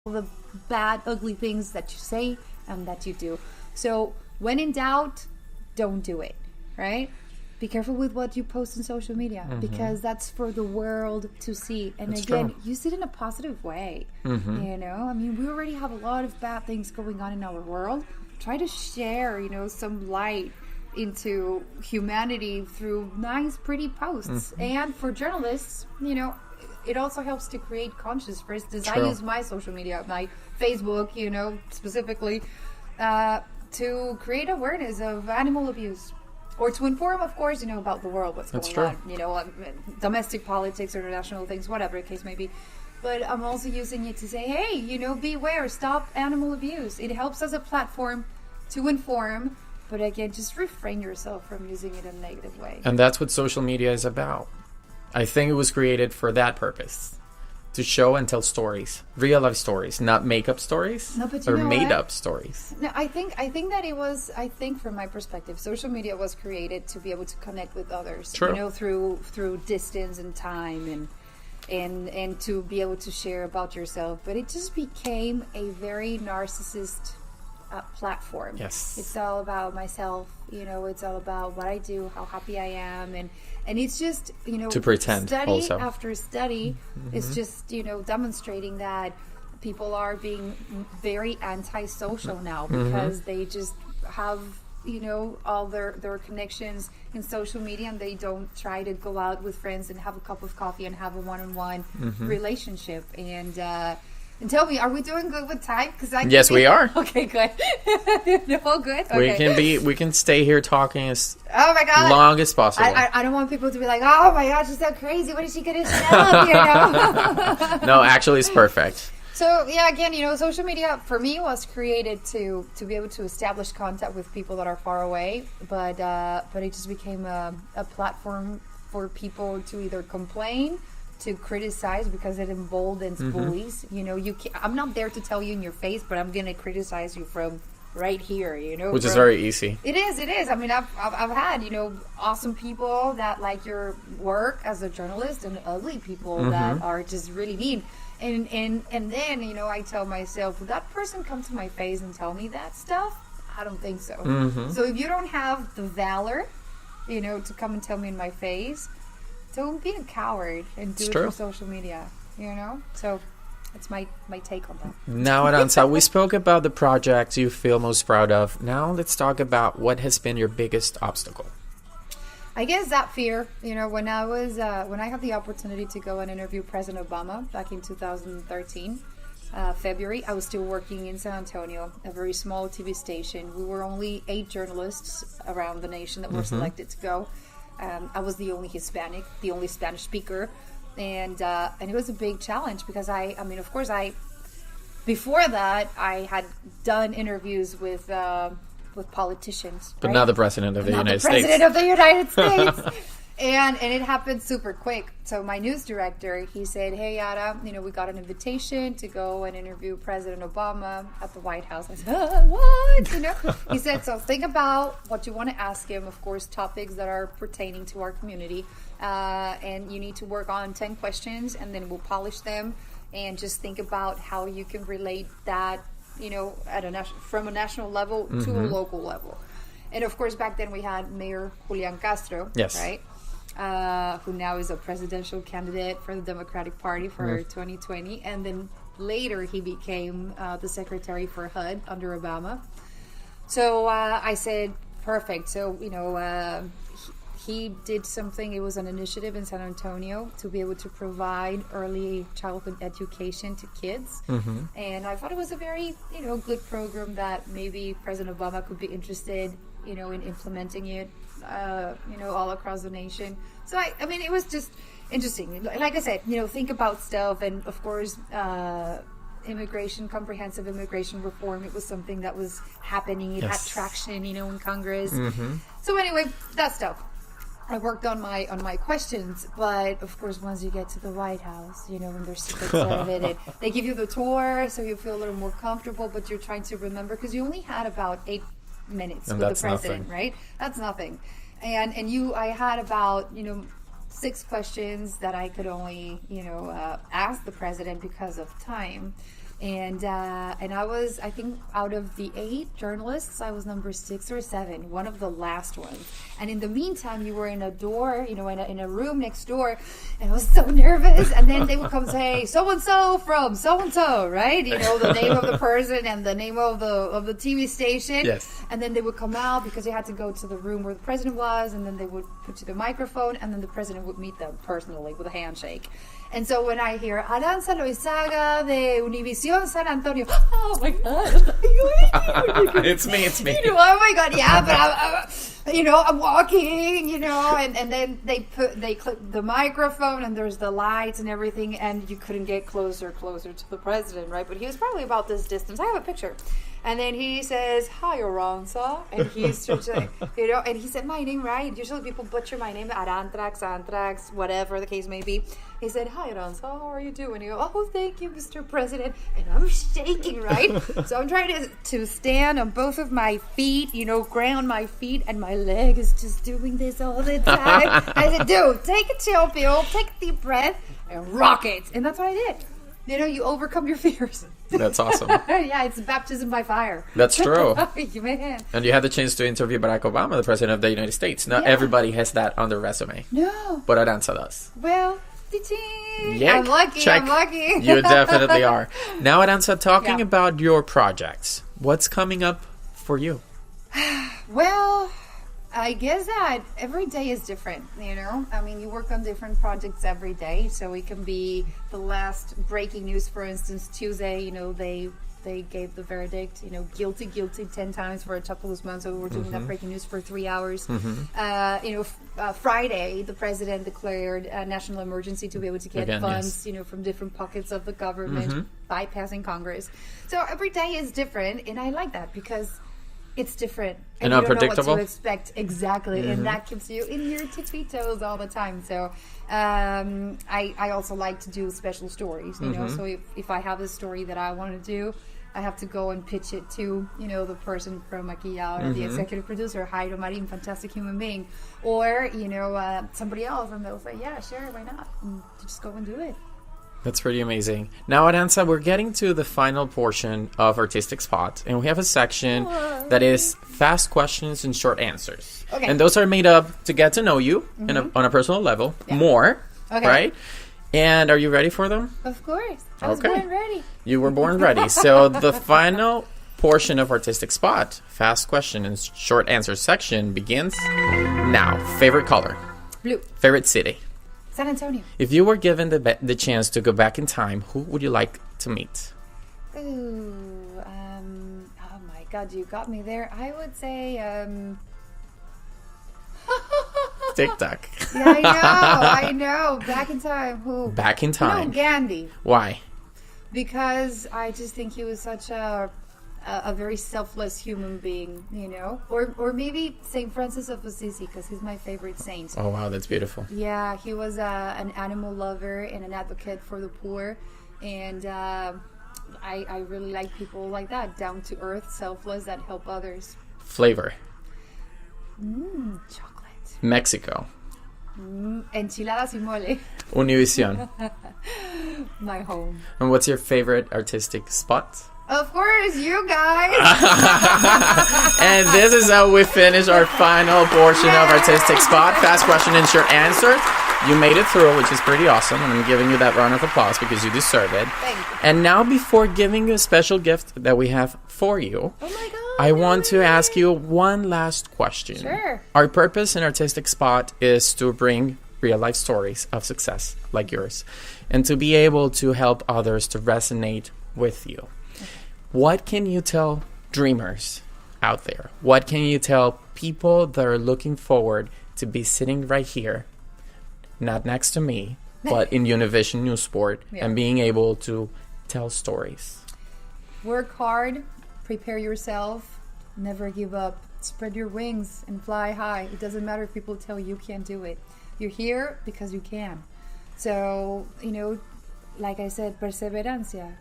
the bad, ugly things that you say and that you do. So when in doubt, don't do it, right? Be careful with what you post on social media because that's for the world to see. And That's again, true. use it in a positive way. You know, I mean, we already have a lot of bad things going on in our world. Try to share, you know, some light into humanity through nice, pretty posts. And for journalists, you know, it also helps to create conscience. For instance, I True. use my social media, my Facebook, you know, specifically, to create awareness of animal abuse. Or to inform, of course, you know, about the world, what's That's going true. on, you know, domestic politics, international things, whatever the case may be. But I'm also using it to say, hey, you know, beware, stop animal abuse. It helps as a platform to inform, but again, just refrain yourself from using it in a negative way. And that's what social media is about. I think it was created for that purpose. To show and tell stories. Real life stories, not make-up stories No, but you or know made-up what? stories. No, I think that it was. I think from my perspective, social media was created to be able to connect with others. True. You know, through distance and time, and to be able to share about yourself. But it just became a very narcissist platform. Yes. It's all about myself. You know, it's all about what I do, how happy I am, and it's just, you know, To pretend study also. after study is just, you know, demonstrating that people are being very antisocial now because they just have, you know, all their connections in social media, and they don't try to go out with friends and have a cup of coffee and have a one-on-one relationship. And tell me, are we doing good with time? Yes, we are. Okay, good. No, good. Okay. We can stay here talking as Oh my God. long as possible. I don't want people to be like, oh my gosh, she's so crazy. What is she going to say? You know? No, actually, it's perfect. So yeah, again, you know, social media for me was created to be able to establish contact with people that are far away, but it just became a platform for people to either complain, to criticize, because it emboldens bullies. You know, I'm not there to tell you in your face, but I'm going to criticize you from right here. You know, Which is very easy. It is. I mean, I've had, you know, awesome people that like your work as a journalist, and ugly people that are just really mean. And then, you know, I tell myself, would that person come to my face and tell me that stuff? I don't think so. So if you don't have the valor, you know, to come and tell me in my face, don't be a coward and do It's it true. for social media, you know? So that's my take on that. Now, Arantxa, we spoke about the projects you feel most proud of. Now let's talk about what has been your biggest obstacle. I guess that fear, you know, when I had the opportunity to go and interview President Obama back in 2013, February, I was still working in San Antonio, a very small TV station. We were only 8 journalists around the nation that were selected to go. I was the only Hispanic, the only Spanish speaker, and it was a big challenge because before that I had done interviews with politicians, But right? not the president of the Not United the president States. of the United States. And it happened super quick. So my news director, he said, hey, Yara, you know, we got an invitation to go and interview President Obama at the White House. I said, what? You know? He said, so think about what you want to ask him. Of course, topics that are pertaining to our community. And you need to work on 10 questions, and then we'll polish them. And just think about how you can relate that, you know, from a national level to a local level. And of course, back then we had Mayor Julian Castro, Yes. right? Who now is a presidential candidate for the Democratic Party for 2020. And then later he became the secretary for HUD under Obama. So I said, perfect. So, you know, he did something. It was an initiative in San Antonio to be able to provide early childhood education to kids. And I thought it was a very, you know, good program that maybe President Obama could be interested, you know, in implementing it, you know, all across the nation. So, I mean, it was just interesting. Like I said, you know, think about stuff. And of course, comprehensive immigration reform, it was something that was happening. It had traction, you know, in Congress. So anyway, that stuff. I worked on my questions, but of course, once you get to the White House, you know, when there's secrets out of it, they give you the tour, so you feel a little more comfortable, but you're trying to remember, because you only had about 8 minutes with the president, right? That's nothing. And I had about, you know, 6 questions that I could only, you know, ask the president because of time. And I was, I think, out of the 8 journalists, I was number 6 or 7, one of the last ones. And in the meantime, you were in a door, you know, in a room next door, and I was so nervous. And then they would come say, so and so from so and so, right? You know, the name of the person and the name of the TV station. Yes. And then they would come out because you had to go to the room where the president was, and then they would put you the microphone, and then the president would meet them personally with a handshake. And so when I hear Arantxa Loizaga de Univision San Antonio, oh my God. It's me. You know, oh my God, yeah, but I'm walking, you know, and then they clip the microphone and there's the lights and everything, and you couldn't get closer to the president, right? But he was probably about this distance. I have a picture. And then he says, hi, Arantxa. And he's just like, you know, and he said my name right. Usually people butcher my name, Arantrax, Antrax, whatever the case may be. He said, hi, Arantxa, how are you doing? You go, oh, thank you, Mr. President. And I'm shaking, right? So I'm trying to stand on both of my feet, you know, ground my feet, and my leg is just doing this all the time. I said, dude, take a chill pill, take a deep breath, and rock it. And that's what I did. You know, you overcome your fears. That's awesome. Yeah, it's baptism by fire. That's true. Man. And you had the chance to interview Barack Obama, the president of the United States. Not everybody has that on their resume. No. But Arantxa does. Well, yeah, I'm lucky. check. I'm lucky. You definitely are. Now, Arantxa, talking about your projects, what's coming up for you? Well, I guess that every day is different, you know? I mean, you work on different projects every day, so it can be the last breaking news, for instance, Tuesday, you know, they gave the verdict, you know, guilty 10 times for a couple of months, so we were doing that breaking news for 3 hours. Friday, the president declared a national emergency to be able to get funds, you know, from different pockets of the government, bypassing Congress. So every day is different, and I like that because it's different and you don't unpredictable. know what to expect exactly, and that keeps you in your tippy toes all the time. So I also like to do special stories, you know. So if I have a story that I want to do, I have to go and pitch it to, you know, the person from Maquilla or the executive producer, Jairo Marin, fantastic human being, or, you know, somebody else, and they'll say, yeah, sure, why not? And just go and do it. That's pretty amazing. Now, Arantxa, we're getting to the final portion of Artistic Spot, and we have a section that is fast questions and short answers. Okay. And those are made up to get to know you on a personal level more, right? And are you ready for them? Of course. I was born ready. You were born ready. So the final portion of Artistic Spot, fast question and short answer section, begins now. Favorite color? Blue. Favorite city? San Antonio. If you were given the chance to go back in time, who would you like to meet? Ooh, oh my God, you got me there. I would say, TikTok. Yeah, I know. Back in time. Who? Back in time. No, Gandhi. Why? Because I just think he was such a very selfless human being, you know, or maybe Saint Francis of Assisi, because he's my favorite saint. Oh wow, that's beautiful. Yeah, he was an animal lover and an advocate for the poor, and I really like people like that, down to earth, selfless, that help others. Flavor? Chocolate. Mexico? Enchiladas y mole. Univision? My home. And what's your favorite artistic spot? Of course, you guys. And this is how we finish our final portion of Artistic Spot. Fast question and short answer. You made it through, which is pretty awesome. And I'm giving you that round of applause because you deserve it. Thank you. And now, before giving you a special gift that we have for you, oh my God, I want to ask you one last question. Sure. Our purpose in Artistic Spot is to bring real life stories of success like yours and to be able to help others to resonate with you. What can you tell dreamers out there? What can you tell people that are looking forward to be sitting right here, not next to me, but in Univision Newsport, and being able to tell stories? Work hard, prepare yourself, never give up, spread your wings and fly high. It doesn't matter if people tell you can't do it. You're here because you can. So, you know, like I said, perseverancia,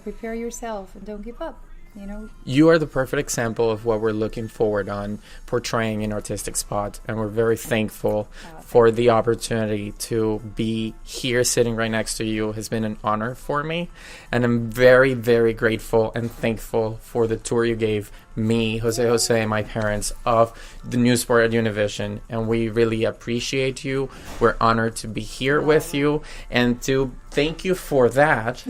prepare yourself and don't give up. you know. You are the perfect example of what we're looking forward on portraying in Artistic Spot, and we're very thankful for the opportunity to be here sitting right next to you. Has been an honor for me, and I'm very, very grateful and thankful for the tour you gave me, Jose, and my parents of the Newsport at Univision, and we really appreciate you. We're honored to be here with you, and to thank you for that.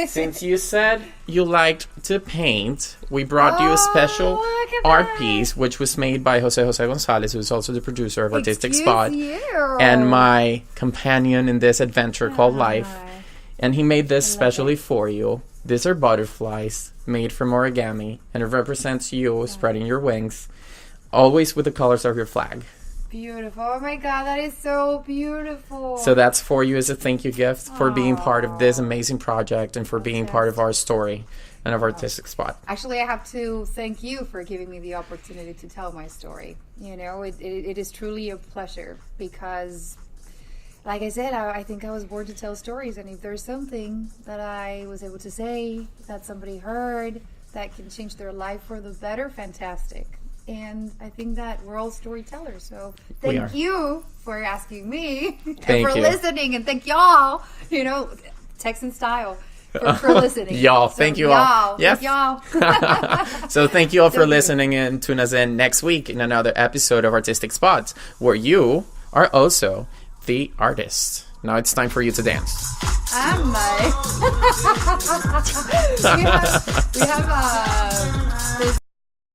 Since you said you liked to paint, we brought you a special art piece, which was made by Jose Gonzalez, who's also the producer of Artistic Spot, and my companion in this adventure called Life. And he made this specially for you. These are butterflies made from origami, and it represents you spreading your wings, always with the colors of your flag. Beautiful. Oh my God, that is so beautiful. So that's for you as a thank you gift for being part of this amazing project and for being part of our story and of Artistic Spot. Actually, I have to thank you for giving me the opportunity to tell my story. You know, it is truly a pleasure because, like I said, I think I was born to tell stories, and if there's something that I was able to say that somebody heard that can change their life for the better, fantastic. And I think that we're all storytellers. So thank you for asking me and for listening. And thank y'all, you know, Texan style, for listening. Y'all, so thank you all. Yes. Y'all. So thank you all for listening, and tune us in next week in another episode of Artistic Spots, where you are also the artist. Now it's time for you to dance. I'm like... we have this